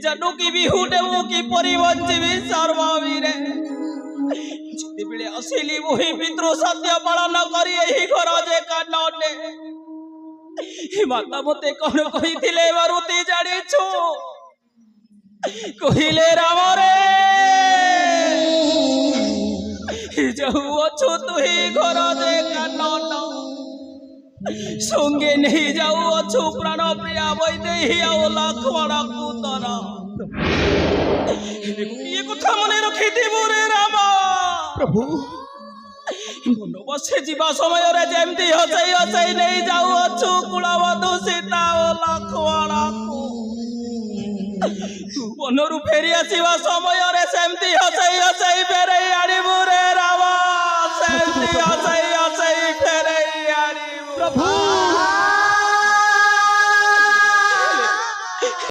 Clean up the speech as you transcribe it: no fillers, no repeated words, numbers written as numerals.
जानू की बिहुटे मु की परिवंजीवी सर्ववीरे जिते बेले असली वही पितृ सत्य पालन करी एही घर जे कानटे माता मते कौन कहिथिले मारुति जानिछु कहिले राम रे जाऊ अछु तुही घर जे कानट संगे नहीं जाऊ अछु प्राण प्रिया वैदेही आओ लक्ष्मण कुतर ये कथा मने रखी दिबो रे राम प्रभु बसे जीवा समय रे जेमती हसई हसई नहीं जाऊ अछु कुलवधु सीता ओ लक्ष्मण को तू बनरु फेरी आसीवा समय रे सेमती हसई हसई फेरई आनिबु रे राम सेमती